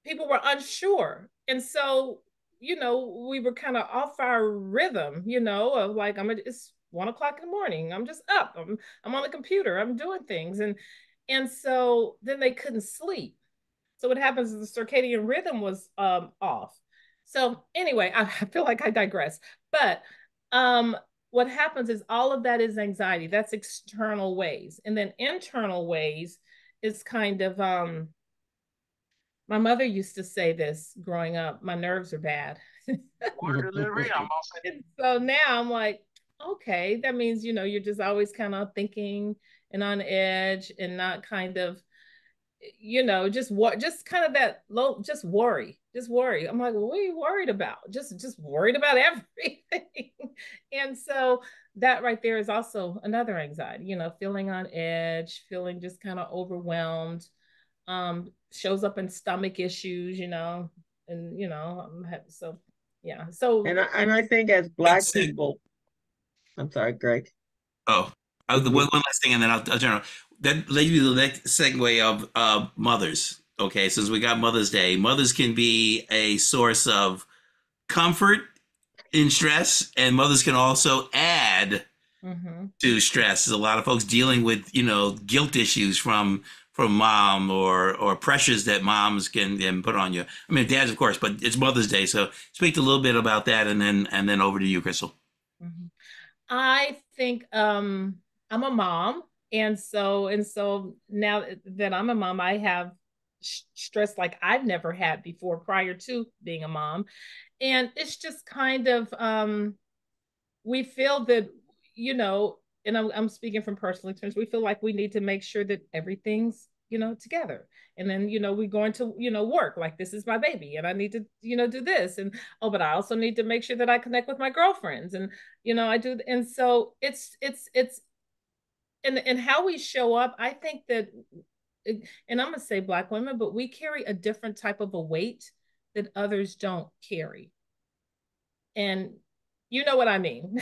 people were unsure. And so, we were kind of off our rhythm, of like, it's 1 o'clock in the morning. I'm just up. I'm on the computer. I'm doing things. And so then they couldn't sleep. So what happens is the circadian rhythm was off. So anyway, I feel like I digress. But what happens is all of that is anxiety. That's external ways. And then internal ways is kind of, my mother used to say this growing up, my nerves are bad. So now I'm like, okay, that means, you're just always kind of thinking and on edge and not kind of, just kind of that low, just worry. I'm like, well, what are you worried about? Just worried about everything. And so that right there is also another anxiety, feeling on edge, feeling just kind of overwhelmed. Shows up in stomach issues, and so yeah. So and I think as Black people, I'm sorry, Greg. Oh, one last thing, and then I'll turn on. That leads me to the next segue of mothers. Okay, since we got Mother's Day, mothers can be a source of comfort in stress, and mothers can also add to stress. There's a lot of folks dealing with, guilt issues from mom, or pressures that moms can put on you. I mean, dads, of course, but it's Mother's Day, so speak a little bit about that, and then over to you, Crystal. I think I'm a mom, and so now that I'm a mom, I have stress like I've never had before prior to being a mom. And it's just kind of we feel that, and I'm speaking from personal experience, we feel like we need to make sure that everything's together. And then, we're going to, work, like, this is my baby and I need to, do this. And, oh, but I also need to make sure that I connect with my girlfriends. And, I do. And so it's, and how we show up, I think that, and I'm going to say Black women, but we carry a different type of a weight that others don't carry. And you know what I mean?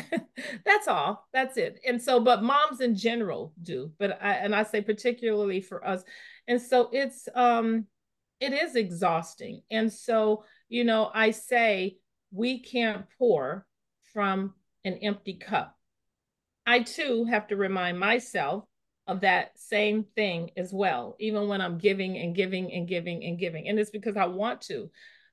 That's all. That's it. And so, but moms in general do, but I say particularly for us. And so it is exhausting. And so, I say we can't pour from an empty cup. I too have to remind myself of that same thing as well, even when I'm giving and giving and giving and giving. And it's because I want to.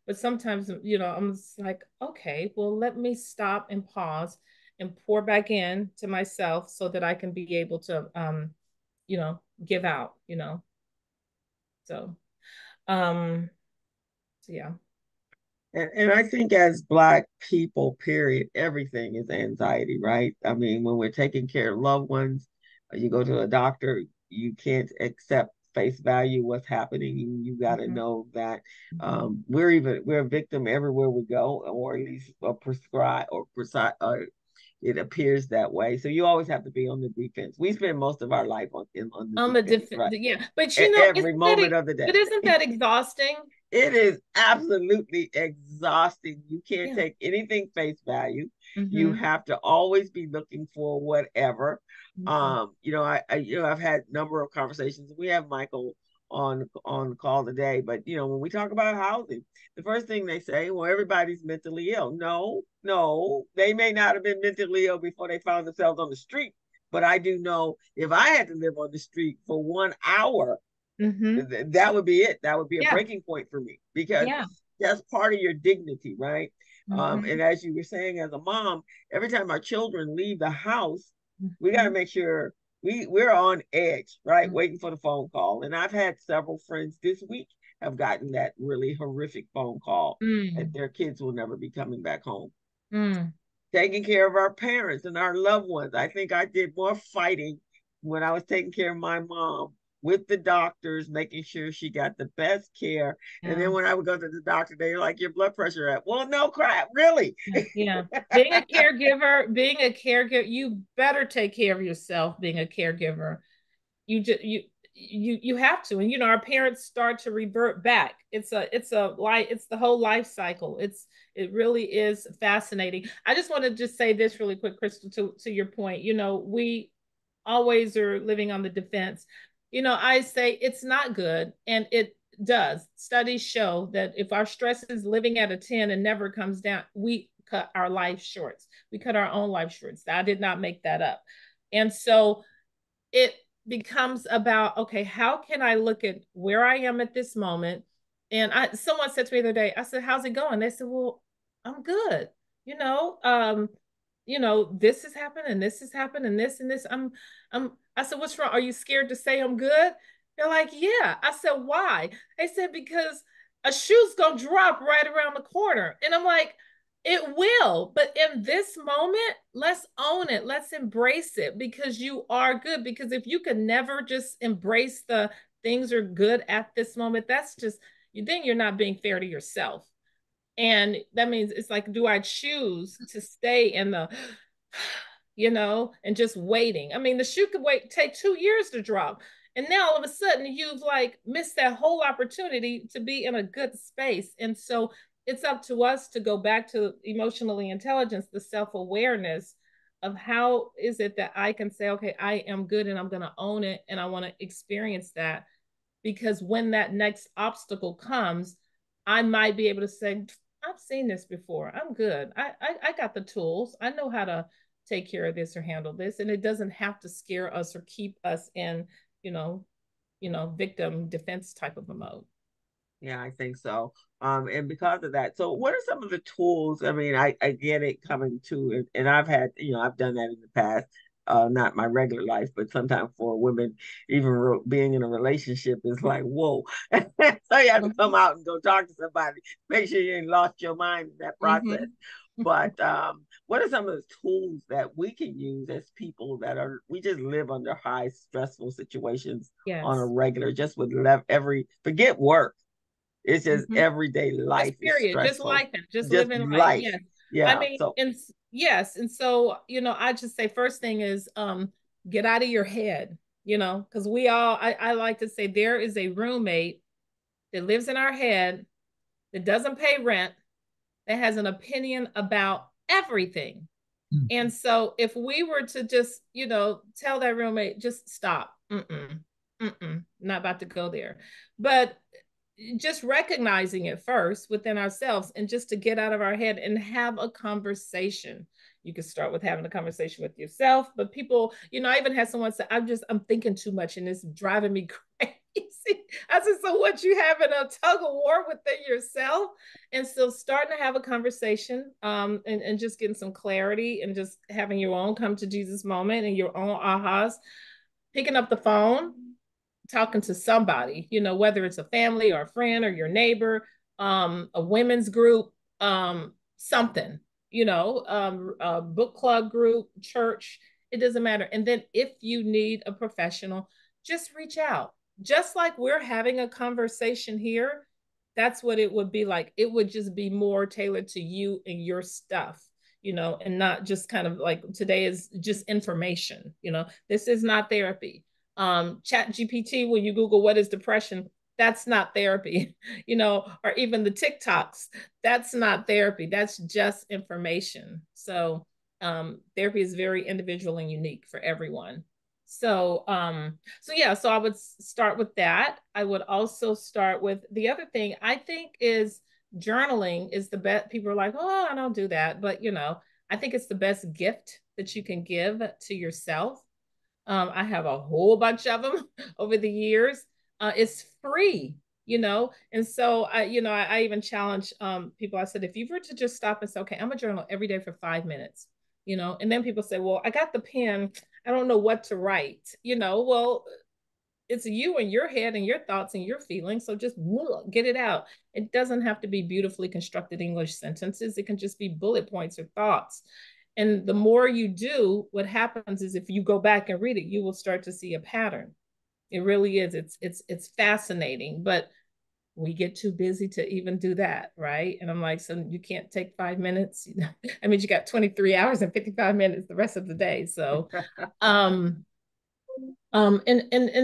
But sometimes, I'm just like, okay, well, let me stop and pause and pour back in to myself so that I can be able to, give out, So, so yeah. And I think as Black people, period, everything is anxiety, right? I mean, when we're taking care of loved ones, you go to a doctor, you can't accept face value what's happening. You got to know that we're a victim everywhere we go, or at least prescribe or precise. It appears that way. So you always have to be on the defense. We spend most of our life on the defense, right? Yeah, but Every moment of the day. But isn't that exhausting? It is absolutely exhausting. You can't Yeah. take anything face value. You have to always be looking for whatever. I've had a number of conversations. We have Michael on the call today, but when we talk about housing, the first thing they say, well, everybody's mentally ill. No, they may not have been mentally ill before they found themselves on the street. But I do know if I had to live on the street for 1 hour, that would be it. That would be a breaking point for me, because that's part of your dignity, right? And as you were saying, as a mom, every time our children leave the house, we got to make sure we're on edge, right? Waiting for the phone call. And I've had several friends this week have gotten that really horrific phone call that their kids will never be coming back home. Taking care of our parents and our loved ones. I think I did more fighting when I was taking care of my mom with the doctors, making sure she got the best care. Yeah. And then when I would go to the doctor, they were like, your blood pressure at, well, no crap, really. Yeah. Being a caregiver, you better take care of yourself being a caregiver. You have to. And our parents start to revert back. It's the whole life cycle. It really is fascinating. I just want to just say this really quick, Crystal, to your point. We always are living on the defense. I say it's not good, and it does. Studies show that if our stress is living at a 10 and never comes down, we cut our life shorts. We cut our own life shorts. I did not make that up. And so it becomes about, okay, how can I look at where I am at this moment? And someone said to me the other day, I said, how's it going? They said, well, I'm good. This has happened and this has happened and this and this. I said, what's wrong? Are you scared to say I'm good? They're like, yeah. I said, why? They said, because a shoe's gonna drop right around the corner. And I'm like, it will. But in this moment, let's own it. Let's embrace it, because you are good. Because if you can never just embrace the things are good at this moment, that's just, then you're not being fair to yourself. And that means it's like, do I choose to stay in the and just waiting? I mean, the shoe could take 2 years to drop. And now all of a sudden you've like missed that whole opportunity to be in a good space. And so it's up to us to go back to emotionally intelligence, the self-awareness of how is it that I can say, okay, I am good and I'm going to own it and I want to experience that. Because when that next obstacle comes, I might be able to say, I've seen this before. I'm good. I got the tools. I know how to take care of this or handle this. And it doesn't have to scare us or keep us in, victim defense type of a mode. Yeah, I think so. And because of that, so what are some of the tools? I mean, I get it coming to it, and I've had, I've done that in the past. Not my regular life, but sometimes for women, even being in a relationship is like, whoa. So you have to come out and go talk to somebody, make sure you ain't lost your mind in that process. But what are some of the tools that we can use as people that we just live under high stressful situations on a Yes. regular, just with forget work. It's just Mm-hmm. everyday Just life is period. Just stressful. life and just Just living life. life. Yes. I Yeah. mean, So and yes. And so, I just say first thing is get out of your head, because I like to say there is a roommate that lives in our head that doesn't pay rent, that has an opinion about everything. And so if we were to just, tell that roommate, just stop. Not about to go there. But just recognizing it first within ourselves and just to get out of our head and have a conversation. You can start with having a conversation with yourself, but people, I even had someone say, I'm thinking too much and it's driving me crazy. I said, so what, you having a tug of war within yourself? And so starting to have a conversation, and just getting some clarity and just having your own come to Jesus moment and your own ahas, picking up the phone, talking to somebody, whether it's a family or a friend or your neighbor, a women's group, something, a book club group, church, it doesn't matter. And then if you need a professional, just reach out. Just like we're having a conversation here, that's what it would be like. It would just be more tailored to you and your stuff, and not just kind of like today is just information. This is not therapy. Chat GPT, when you Google what is depression, that's not therapy, or even the TikToks, that's not therapy. That's just information. So therapy is very individual and unique for everyone. So I would start with that. I would also start with the other thing I think is journaling is the best. People are like, oh, I don't do that. But, I think it's the best gift that you can give to yourself. I have a whole bunch of them over the years. It's free, and so I even challenge people. I said, if you were to just stop and say, okay, I'm a journal every day for 5 minutes, and then people say, well, I got the pen, I don't know what to write, well, it's you and your head and your thoughts and your feelings. So just get it out. It doesn't have to be beautifully constructed English sentences. It can just be bullet points or thoughts. And the more you do, what happens is if you go back and read it, you will start to see a pattern. It really is. It's fascinating, but we get too busy to even do that, right? And I'm like, so you can't take 5 minutes. I mean, you got 23 hours and 55 minutes the rest of the day. So, and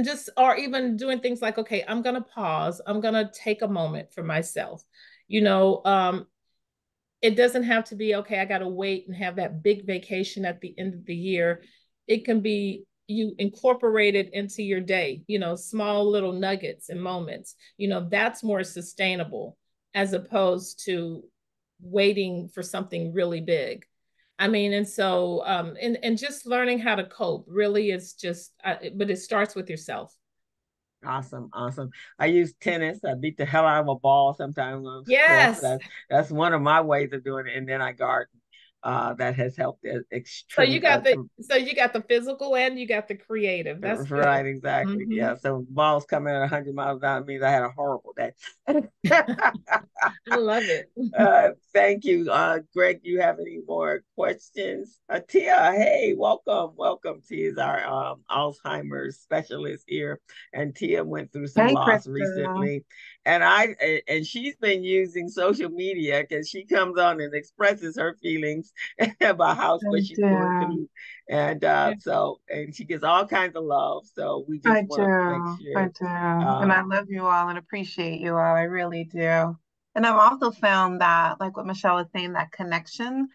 just or even doing things like, okay, I'm gonna pause. I'm gonna take a moment for myself. You know, it doesn't have to be, okay, I got to wait and have that big vacation at the end of the year. It can be you incorporate it into your day, small little nuggets and moments, that's more sustainable as opposed to waiting for something really big. I mean, and so, and just learning how to cope really is just, but it starts with yourself. awesome, awesome. I use tennis. I beat the hell out of a ball sometimes when I'm stressed. Yes. That's one of my ways of doing it. And then I garden. That has helped So you extreme. got the physical and you got the creative. That's good. Right, exactly. Mm-hmm. Yeah. So balls coming at 100 miles an hour means I had a horrible day. I love it. Thank you. Greg, you have any more questions? Tia, hey, welcome. Welcome. Tia is our Alzheimer's specialist here. And Tia went through some Hey, loss Krista. recently. And she's been using social media because she comes on and expresses her feelings about what I she's going do. through. And Yeah. and she gets all kinds of love. So we I just want to make do. I sure do. And uh, I love you all and appreciate you all. I really do. And I've also found that, like what Michelle was saying, that connection,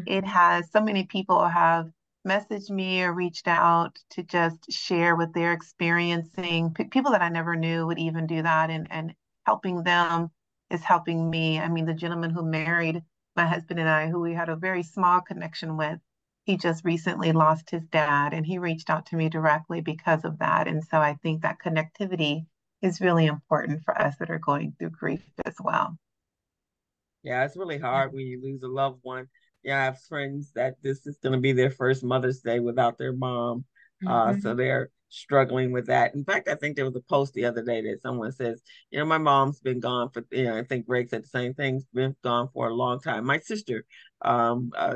it Mhm. has so many people have messaged me or reached out to just share what they're experiencing. People that I never knew would even do that, and helping them is helping me. I mean, the gentleman who married my husband and I, who we had a very small connection with, he just recently lost his dad, and he reached out to me directly because of that. And so I think that connectivity is really important for us that are going through grief as well. yeah, it's really Yeah. hard when you lose a loved one. Yeah, I have friends that this is going to be their first Mother's Day without their mom. So Mhm. struggling with that. In fact, I think there was a post the other day that someone says, my mom's been gone for, I think Greg said the same thing, been gone for a long time. My sister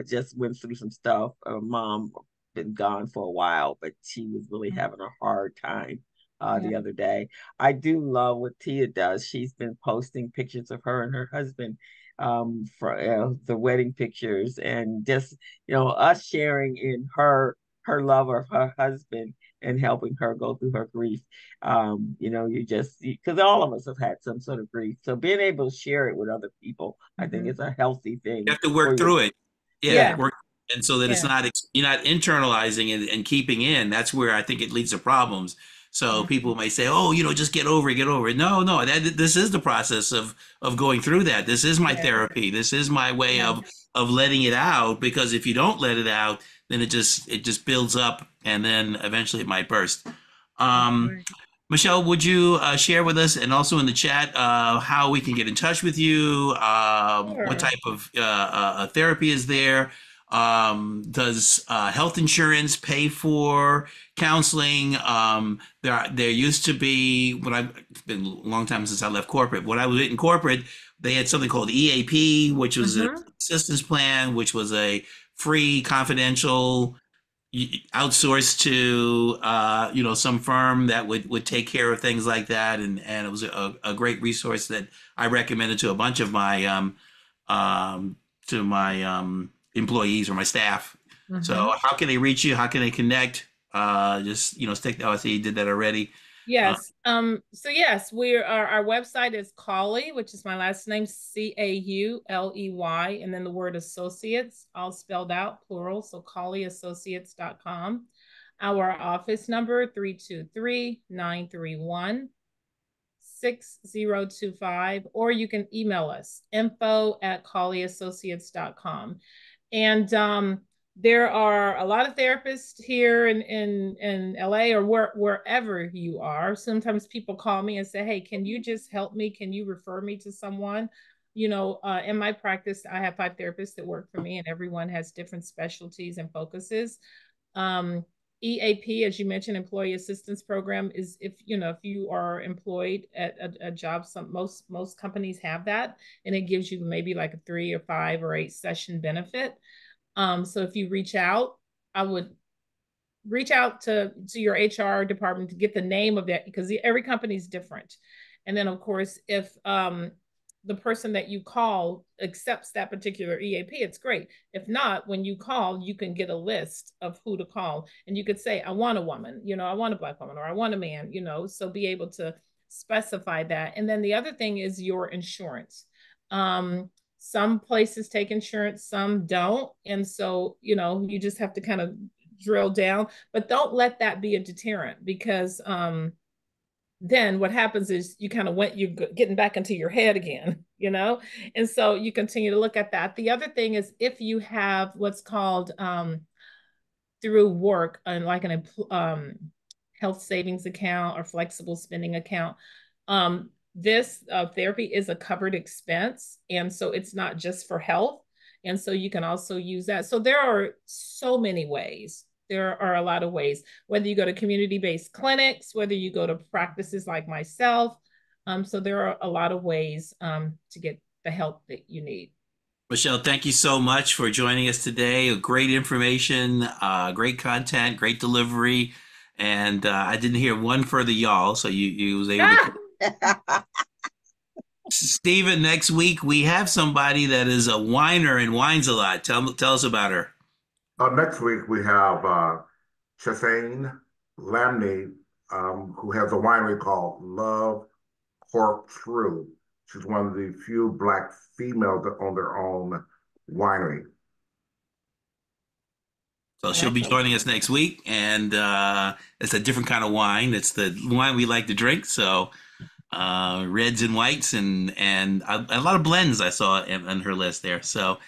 just went through some stuff. Her mom been gone for a while, but she was really having a hard time the other day. I do love what Tia does. She's been posting pictures of her and her husband for the wedding pictures, and just us sharing in her love of her husband and helping her go through her grief. You just, because all of us have had some sort of grief, so being able to share it with other people, I think it's a healthy thing. You have to work through it. Yeah. And so that it's not, you're not internalizing and keeping in. That's where I think it leads to problems. So people may say, oh, just get over it. No, this is the process of going through that. This is my therapy. This is my way of letting it out, because if you don't let it out, then it just builds up, and then eventually it might burst. Michelle, would you share with us, and also in the chat, how we can get in touch with you? What type of therapy is there? Does health insurance pay for counseling? There used to be, it's been a long time since I left corporate. When I was in corporate, they had something called EAP, which was an assistance plan, which was a free, confidential, outsourced to some firm that would take care of things like that, and it was a great resource that I recommended to a bunch of my employees or my staff. So how can they reach you? How can they connect? Just stick that. I see you did that already. Yes. So yes, our website is Cauley, which is my last name, Cauley, and then the word associates, all spelled out, plural. So CauleyAssociates.com. Our office number, 323-931-6025, or you can email us, info@CauleyAssociates.com. And there are a lot of therapists here in LA, or wherever you are. Sometimes people call me and say, hey, can you just help me? Can you refer me to someone? In my practice, I have 5 therapists that work for me, and everyone has different specialties and focuses. EAP, as you mentioned, Employee Assistance Program, is if you are employed at a job, most companies have that, and it gives you maybe like a 3 or 5 or 8 session benefit. So if you reach out, I would reach out to your HR department to get the name of that, because every company is different. And then, of course, if the person that you call accepts that particular EAP, it's great. If not, when you call, you can get a list of who to call, and you could say, I want a woman, I want a Black woman, or I want a man, so be able to specify that. And then the other thing is your insurance. Some places take insurance, some don't. And so, you just have to kind of drill down, but don't let that be a deterrent, because then what happens is you're getting back into your head again, and so you continue to look at that. The other thing is, if you have what's called through work, like an health savings account or flexible spending account, this therapy is a covered expense, and so it's not just for health, and so you can also use that. So there are so many ways. There are a lot of ways, whether you go to community-based clinics, whether you go to practices like myself. So there are a lot of ways to get the help that you need. Michelle, thank you so much for joining us today. Great information, great content, great delivery. And I didn't hear one further y'all, so you was able to. Stephen, next week we have somebody that is a whiner and whines a lot. Tell us about her. Next week we have Chassain Lamney, who has a winery called Love Cork True. She's one of the few Black females that own their own winery. So she'll be joining us next week, and it's a different kind of wine. It's the wine we like to drink. So reds and whites, and a lot of blends I saw on her list there. So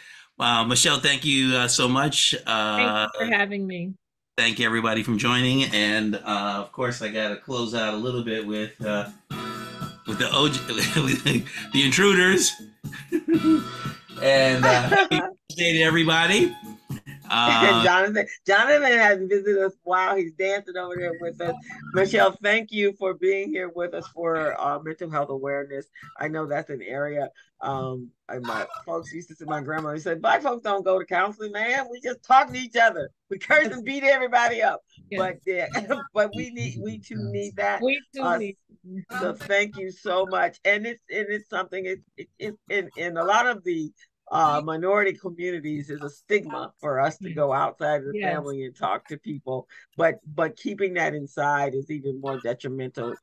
Michelle, thank you so much. Thanks for having me. Thank you everybody for joining, and of course I got to close out a little bit with the OG, the Intruders, and happy birthday to everybody. And Jonathan has visited us. Wow, he's dancing over there with us. Michelle, thank you for being here with us for mental health awareness. I know that's an area. And my folks used to say, my grandmother said, Black folks don't go to counseling, man. We just talk to each other. We curse and beat everybody up. But yeah, but we too need that. We too need. So thank you so much. And it's something it's in a lot of the minority communities is a stigma for us to go outside of the family and talk to people, but keeping that inside is even more detrimental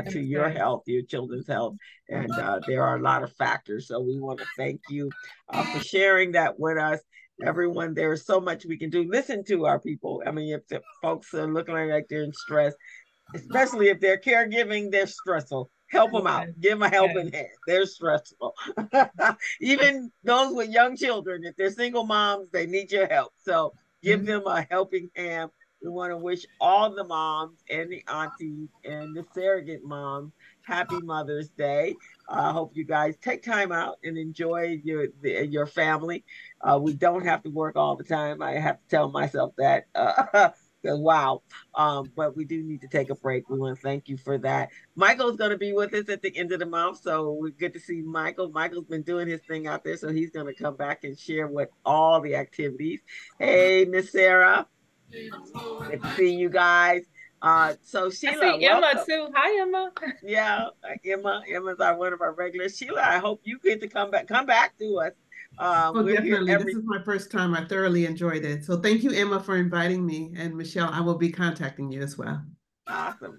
to your health, your children's health, and there are a lot of factors. So we want to thank you for sharing that with us. Everyone, there's so much we can do. Listen to our people. I mean, if the folks are looking like they're in stress, especially if they're caregiving, they're stressful. Help them out. Give them a helping hand. They're stressful. Even those with young children, if they're single moms, they need your help. So give them a helping hand. We want to wish all the moms and the aunties and the surrogate moms happy Mother's Day. I hope you guys take time out and enjoy your family. We don't have to work all the time. I have to tell myself that. Wow. But we do need to take a break. We want to thank you for that. Michael's going to be with us at the end of the month, so we're good to see Michael. Michael's been doing his thing out there, so he's going to come back and share what all the activities. Hey, Miss Sarah. Good to see you guys. So Sheila, I see Emma too. Hi, Emma. Yeah, Emma's one of our regulars. Sheila, I hope you get to come back to us. Definitely. This is my first time. I thoroughly enjoyed it. So thank you, Emma, for inviting me. And Michelle, I will be contacting you as well. Awesome.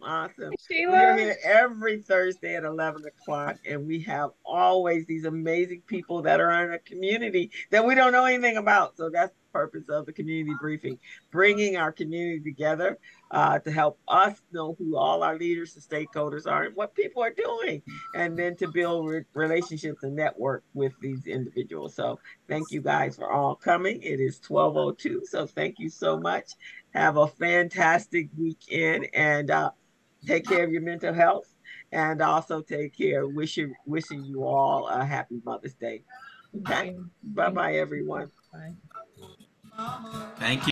Sheila. We're here every Thursday at 11 o'clock, and we have always these amazing people that are in a community that we don't know anything about. So that's the purpose of the community briefing, bringing our community together to help us know who all our leaders and stakeholders are and what people are doing, and then to build relationships and network with these individuals. So thank you guys for all coming. It is 12:02, so thank you so much. Have a fantastic weekend, and take care of your mental health, and also take care. Wishing you all a happy Mother's Day. Okay. Bye-bye, everyone. Bye. Thank you.